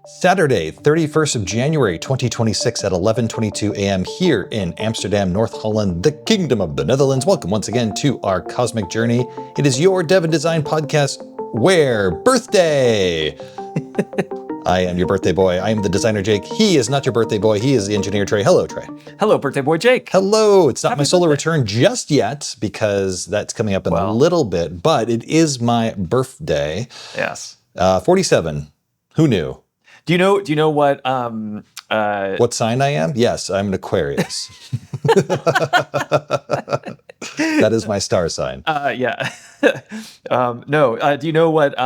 Saturday, 31st of January, 2026 at 11:22 a.m. here in Amsterdam, North Holland, the Kingdom of the Netherlands. Welcome once again to our cosmic journey. It is your Dev and Design podcast where birthday. I am your birthday boy. I am the designer Jake. He is not your birthday boy. He is the engineer Trey. Hello, Trey. Hello, birthday boy Jake. Hello. It's not Happy my solar birthday. return just yet because that's coming up in a little bit, but it is my birthday. Yes. 47. Who knew? Do you know what What sign I am? Yes, I'm an Aquarius. That is my star sign. Yeah. No. Do you know what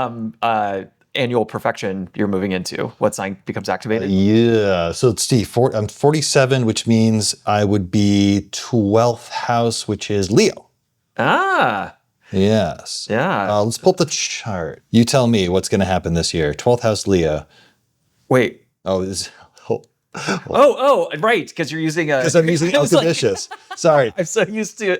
annual perfection you're moving into? What sign becomes activated? Yeah. So let's see. I'm 47, which means I would be 12th house, which is Leo. Ah. Yes. Yeah. Let's pull up the chart. You tell me what's going to happen this year. 12th house Leo. Wait. Oh, Right. Because you're using a. because I'm using Alchemicious. Sorry. I'm so used to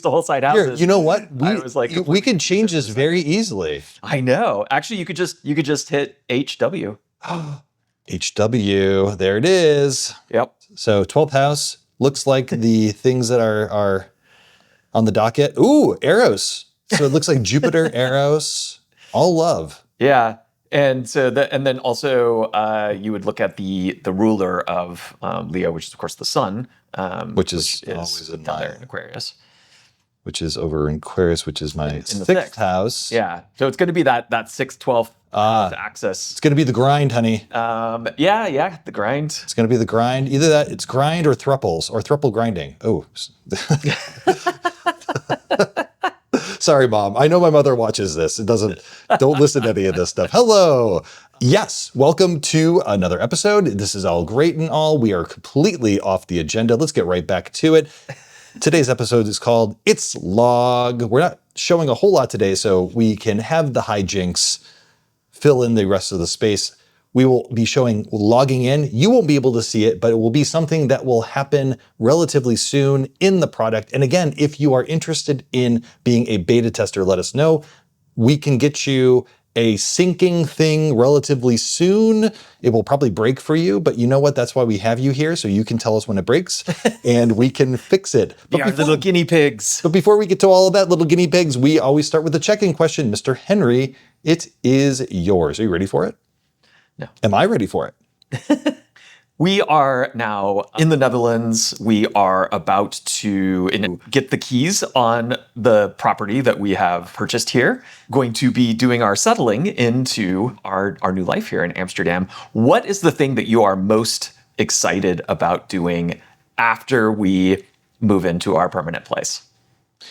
whole side houses. Here, you know what? We could change this very easily. I know. Actually, you could just hit HW. HW. There it is. Yep. So 12th house looks like the things that are on the docket. Ooh, Eros. So it looks like Jupiter, Eros, all love. Yeah. And so and then also you would look at the ruler of Leo, which is of course the sun, which is always in down there in Aquarius, which is over in Aquarius, which is my in the sixth house. Yeah, so it's going to be that 6-12 axis. It's going to be the grind, honey. Yeah, the grind. It's going to be the grind. Either that, it's grind or thruples or thruple grinding. Oh. Sorry, Mom. I know my mother watches this. Don't listen to any of this stuff. Hello. Yes. Welcome to another episode. This is all great and all. We are completely off the agenda. Let's get right back to it. Today's episode is called It's Log. We're not showing a whole lot today, so we can have the hijinks fill in the rest of the space. We will be showing logging in. You won't be able to see it, but it will be something that will happen relatively soon in the product. And again, if you are interested in being a beta tester, let us know. We can get you a syncing thing relatively soon. It will probably break for you, but you know what? That's why we have you here, so you can tell us when it breaks and we can fix it. But we are little guinea pigs. But before we get to all of that, little guinea pigs, we always start with the check-in question. Mr. Henry, it is yours. Are you ready for it? No. Am I ready for it? We are now in the Netherlands. We are about to get the keys on the property that we have purchased here. Going to be doing our settling into our new life here in Amsterdam. What is the thing that you are most excited about doing after we move into our permanent place?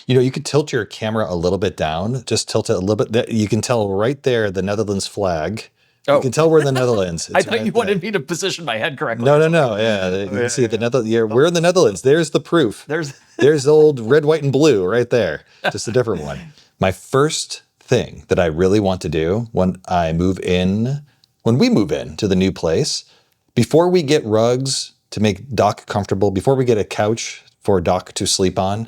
You know, you could tilt your camera a little bit down. Just tilt it a little bit. You can tell right there the Netherlands flag. You can tell we're in the Netherlands. I thought you wanted me to position my head correctly. No. Yeah, you can see the Netherlands. We're in the Netherlands. There's the proof. There's old red, white, and blue right there. Just a different one. My first thing that I really want to do when we move in to the new place, before we get rugs to make Doc comfortable, before we get a couch for Doc to sleep on,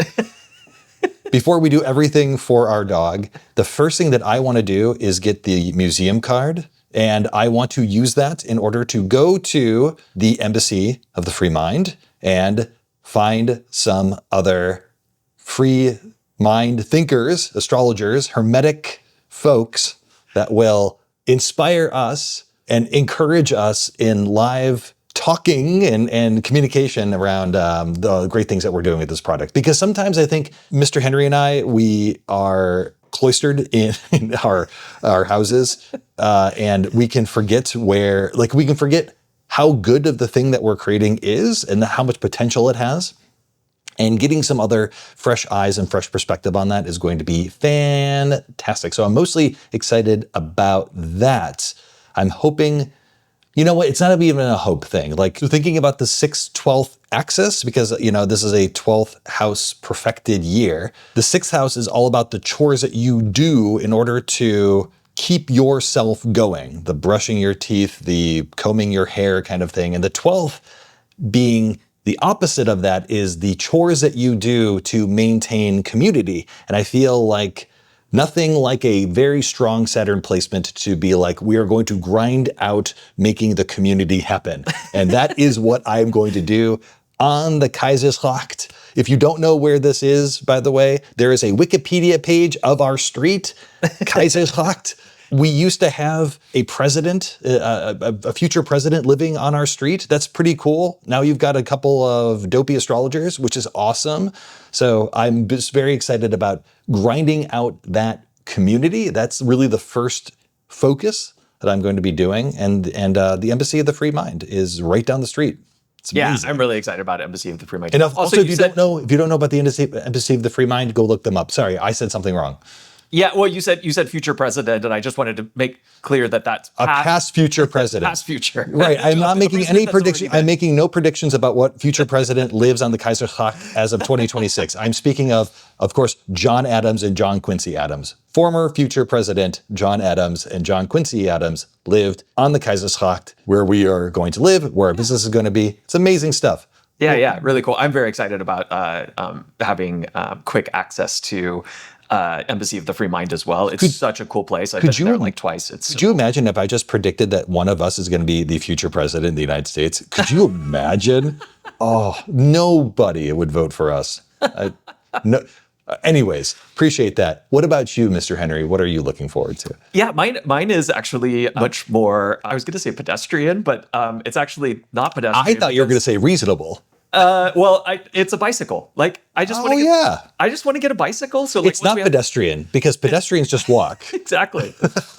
before we do everything for our dog, the first thing that I want to do is get the museum card. And I want to use that in order to go to the Embassy of the Free Mind and find some other free mind thinkers, astrologers, hermetic folks that will inspire us and encourage us in live talking and communication around the great things that we're doing with this product. Because sometimes I think Mr. Henry and I, we are cloistered in our houses, and we can forget how good of the thing that we're creating is and how much potential it has. And getting some other fresh eyes and fresh perspective on that is going to be fantastic. So I'm mostly excited about that. I'm hoping, you know what, it's not even a hope thing. Like thinking about the 6-12th axis, because, you know, this is a 12th house perfected year. The 6th house is all about the chores that you do in order to keep yourself going. The brushing your teeth, the combing your hair kind of thing. And the 12th being the opposite of that is the chores that you do to maintain community. And I feel like Nothing like a very strong Saturn placement to be like, we are going to grind out making the community happen. And that is what I'm going to do on the Kaiserslacht. If you don't know where this is, by the way, there is a Wikipedia page of our street, Kaiserslacht. We used to have a president, a future president living on our street. That's pretty cool. Now you've got a couple of dopey astrologers, which is awesome. So I'm just very excited about grinding out that community. That's really the first focus that I'm going to be doing. And the Embassy of the Free Mind is right down the street. It's amazing. Yeah, I'm really excited about Embassy of the Free Mind. And also, if you don't know about the Embassy of the Free Mind, go look them up. Sorry, I said something wrong. Yeah, well, you said future president, and I just wanted to make clear that that's a past future president. Past future. Right. I'm not making any prediction. I'm making no predictions about what future president lives on the Kaiserslacht as of 2026. I'm speaking of course, John Adams and John Quincy Adams. Former future president John Adams and John Quincy Adams lived on the Kaiserslacht, where we are going to live, where our business is going to be. It's amazing stuff. Yeah, really cool. I'm very excited about having quick access to Embassy of the Free Mind as well. It's such a cool place. I've been there like twice. Could you imagine if I just predicted that one of us is going to be the future president of the United States? Could you imagine? Oh, nobody would vote for us. No. Anyways, appreciate that. What about you, Mr. Henry? What are you looking forward to? Yeah, mine is actually much more, I was going to say pedestrian, but it's actually not pedestrian. I thought you were going to say reasonable. It's a bicycle. Like I just want to get a bicycle. So like, it's not pedestrian because pedestrians just walk. Exactly.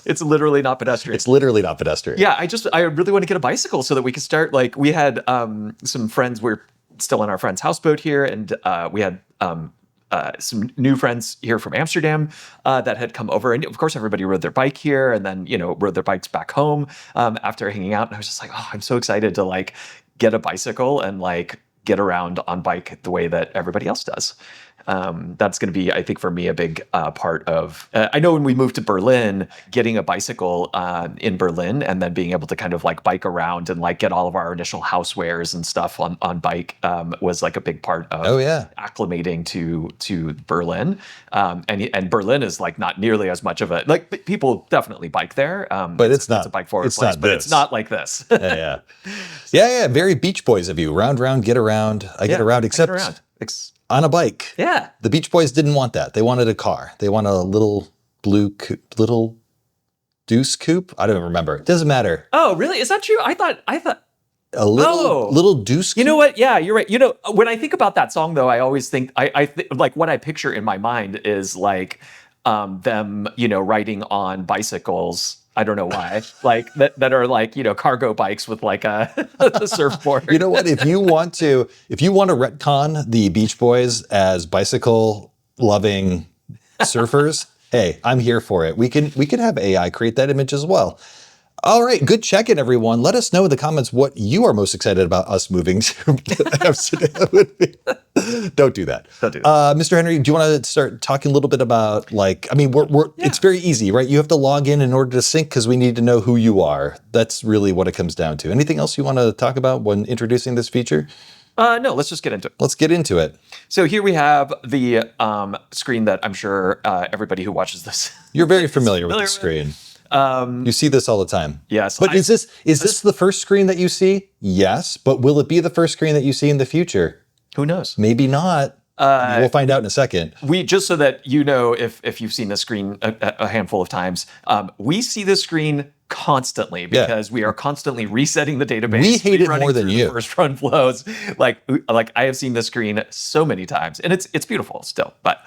It's literally not pedestrian. It's literally not pedestrian. Yeah, I really want to get a bicycle so that we can start. Like we had some friends. We're still in our friend's houseboat here, and we had some new friends here from Amsterdam that had come over, and of course everybody rode their bike here, and then rode their bikes back home after hanging out. And I was just like, oh, I'm so excited to like get a bicycle and like get around on bike the way that everybody else does. That's going to be, I think, for me, a big part of. I know when we moved to Berlin, getting a bicycle in Berlin and then being able to kind of like bike around and like get all of our initial housewares and stuff on bike was like a big part of acclimating to Berlin. And Berlin is like not nearly as much of a like people definitely bike there, but it's not a bike forward place, but it's not like this. Yeah. Very Beach Boys of you. Round, get around. I get around, except. On a bike. Yeah. The Beach Boys didn't want that. They wanted a car. They want a little little Deuce coupe. I don't remember. It doesn't matter. Oh, really? Is that true? I thought a little Deuce coupe. You know what? Yeah, you're right. When I think about that song though, I always think like what I picture in my mind is like them, riding on bicycles. I don't know why, like that are like, cargo bikes with like a surfboard. You know what? If you want to retcon the Beach Boys as bicycle loving surfers, hey, I'm here for it. We can have AI create that image as well. All right, good check-in, everyone. Let us know in the comments what you are most excited about us moving to Amsterdam. Don't do that. Mr. Henry, do you want to start talking a little bit about it's very easy, right? You have to log in order to sync because we need to know who you are. That's really what it comes down to. Anything else you want to talk about when introducing this feature? No, let's just get into it. Let's get into it. So here we have the screen that I'm sure everybody who watches this. You're very familiar with the screen. You see this all the time. Yes. But is this the first screen that you see? Yes. But will it be the first screen that you see in the future? Who knows? Maybe not. We'll find out in a second. Just so that if you've seen the screen a handful of times, we see the screen constantly because we are constantly resetting the database. We hate it more than you. First run flows. Like I have seen the screen so many times, and it's beautiful still. But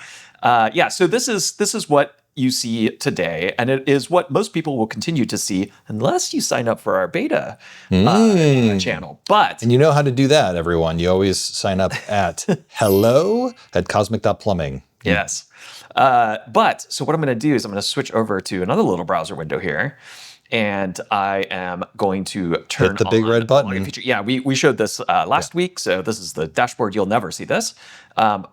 so this is what you see today, and it is what most people will continue to see unless you sign up for our beta channel. And you know how to do that, everyone. You always sign up at hello@cosmic.plumbing. Yes. So what I'm going to do is I'm going to switch over to another little browser window here. And I am going to turn hit the big red button. Yeah, we showed this last week, so this is the dashboard. You'll never see this.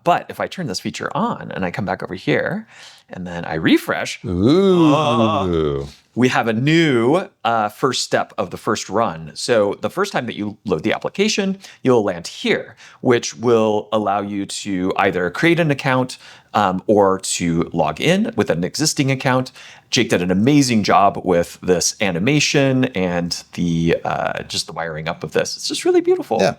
But if I turn this feature on and I come back over here and then I refresh, Ooh. we have a new first step of the first run. So the first time that you load the application, you'll land here, which will allow you to either create an account or to log in with an existing account. Jake did an amazing job with this animation and the just the wiring up of this. It's just really beautiful. Yeah.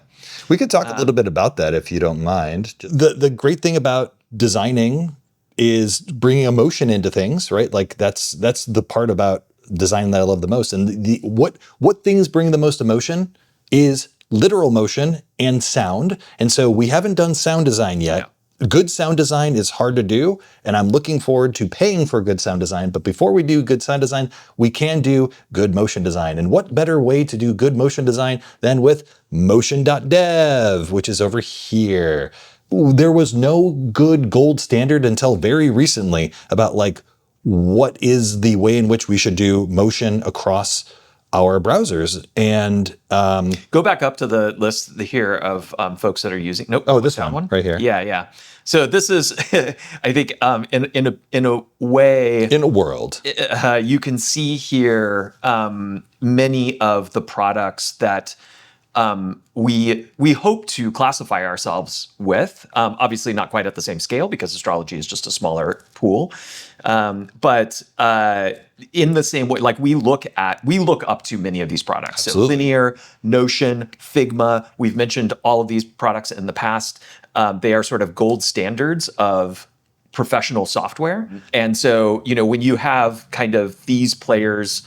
We could talk a little bit about that if you don't mind. The great thing about designing is bringing emotion into things, right? Like that's the part about design that I love the most. And what things bring the most emotion is literal motion and sound. And so we haven't done sound design yet. Yeah. Good sound design is hard to do, and I'm looking forward to paying for good sound design. But before we do good sound design, we can do good motion design. And what better way to do good motion design than with motion.dev, which is over here. There was no good gold standard until very recently about like, what is the way in which we should do motion across our browsers. And go back up to the list here of folks that are using. Nope. Oh, this one right here. Yeah. So this is, I think, in a way, in a world, you can see here many of the products that we hope to classify ourselves with. Obviously, not quite at the same scale because astrology is just a smaller pool. But in the same way, like we look up to many of these products. Absolutely. So Linear, Notion, Figma. We've mentioned all of these products in the past. They are sort of gold standards of professional software. Mm-hmm. And so, when you have kind of these players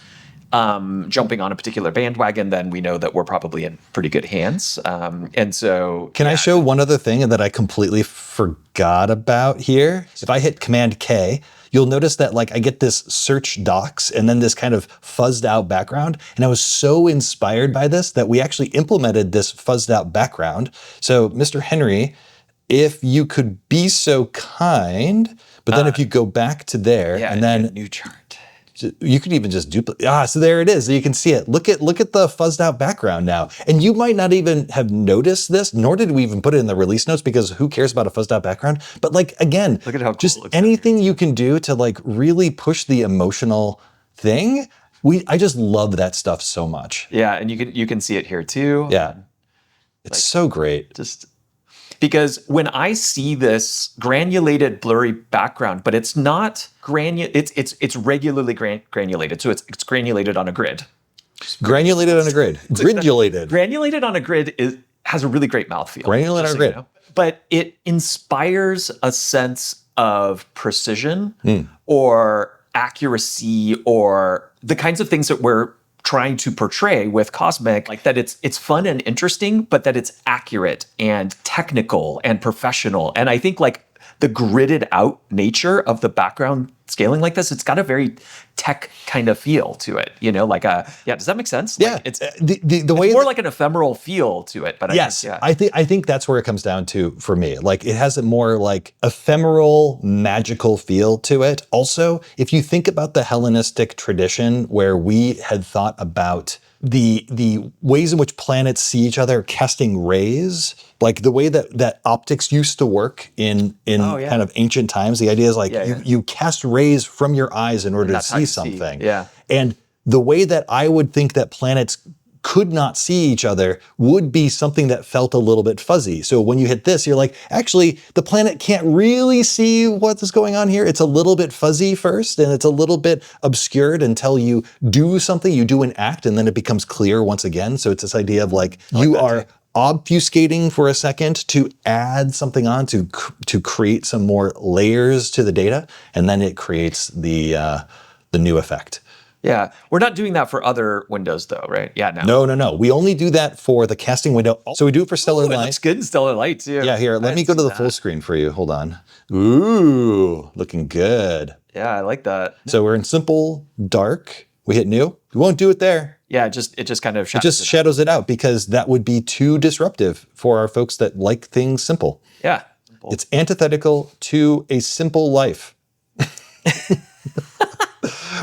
jumping on a particular bandwagon, then we know that we're probably in pretty good hands. And so, can I show one other thing that I completely forgot about here? If I hit Command K, you'll notice that like I get this search docs and then this kind of fuzzed out background. And I was so inspired by this that we actually implemented this fuzzed out background. So Mr. Henry, if you could be so kind, but then if you go back to there and then new chart. You could even just duplicate. So there it is. You can see it. Look at the fuzzed out background now. And you might not even have noticed this, nor did we even put it in the release notes because who cares about a fuzzed out background? But like, again, look at how cool just it looks anything you can do to like really push the emotional thing. I just love that stuff so much. Yeah. And you can see it here too. Yeah. It's so great. Just because when I see this granulated, blurry background, but it's not it's regularly granulated. So it's granulated on a grid. Granulated on a grid. Gridulated. Granulated on a grid has a really great mouthfeel. Granulated on a grid. But it inspires a sense of precision or accuracy or the kinds of things that we're trying to portray with Cosmic, like that it's fun and interesting, but that it's accurate and technical and professional. And I think like the gridded out nature of the background scaling like this, it's got a very tech kind of feel to it, does that make sense? Yeah. Like it's the way it's more like an ephemeral feel to it, but I think that's where it comes down to for me. Like it has a more like ephemeral, magical feel to it. Also, if you think about the Hellenistic tradition where we had thought about the ways in which planets see each other casting rays, like the way that optics used to work in kind of ancient times. The idea is like you cast rays from your eyes in order to see something. Yeah. And the way that I would think that planets could not see each other would be something that felt a little bit fuzzy. So when you hit this, you're like, actually, the planet can't really see what is going on here. It's a little bit fuzzy first, and it's a little bit obscured until you do something, you do an act, and then it becomes clear once again. So it's this idea of like you are obfuscating for a second to add something on to create some more layers to the data, and then it creates the new effect. Yeah, we're not doing that for other windows though, right? Yeah, no. No. We only do that for the casting window. So we do it for Stellar Light. That's good in Stellar Light too. Yeah, here, let me go to the full screen for you. Hold on. Ooh, looking good. Yeah, I like that. So we're in simple, dark. We hit new. We won't do it there. Yeah, it just kind of shadows it out because that would be too disruptive for our folks that like things simple. Yeah. Simple. It's antithetical to a simple life.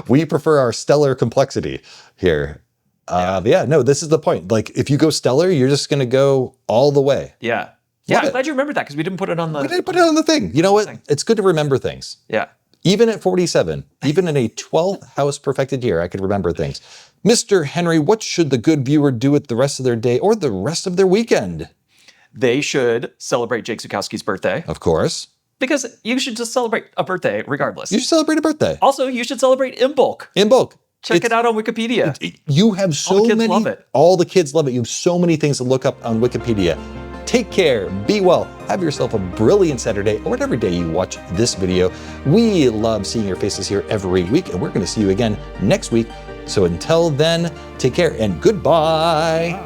We prefer our stellar complexity here. This is the point. Like if you go stellar, you're just going to go all the way. Yeah. Yeah, Love I'm it. glad you remembered that because we didn't put it on the. We didn't put it on the thing. You know what? It's good to remember things. Yeah. Even at 47, even in a 12th house perfected year, I could remember things. Mr. Henry, what should the good viewer do with the rest of their day or the rest of their weekend? They should celebrate Jake Zukowski's birthday Of course. because you should just celebrate a birthday regardless. You should celebrate a birthday. Also, you should celebrate in bulk. In bulk. Check it out on Wikipedia. You have so kids many. love it. All the kids love it. You have so many things to look up on Wikipedia. Take care, be well, have yourself a brilliant Saturday or whatever day you watch this video. We love seeing your faces here every week, and we're going to see you again next week. So until then, take care and goodbye.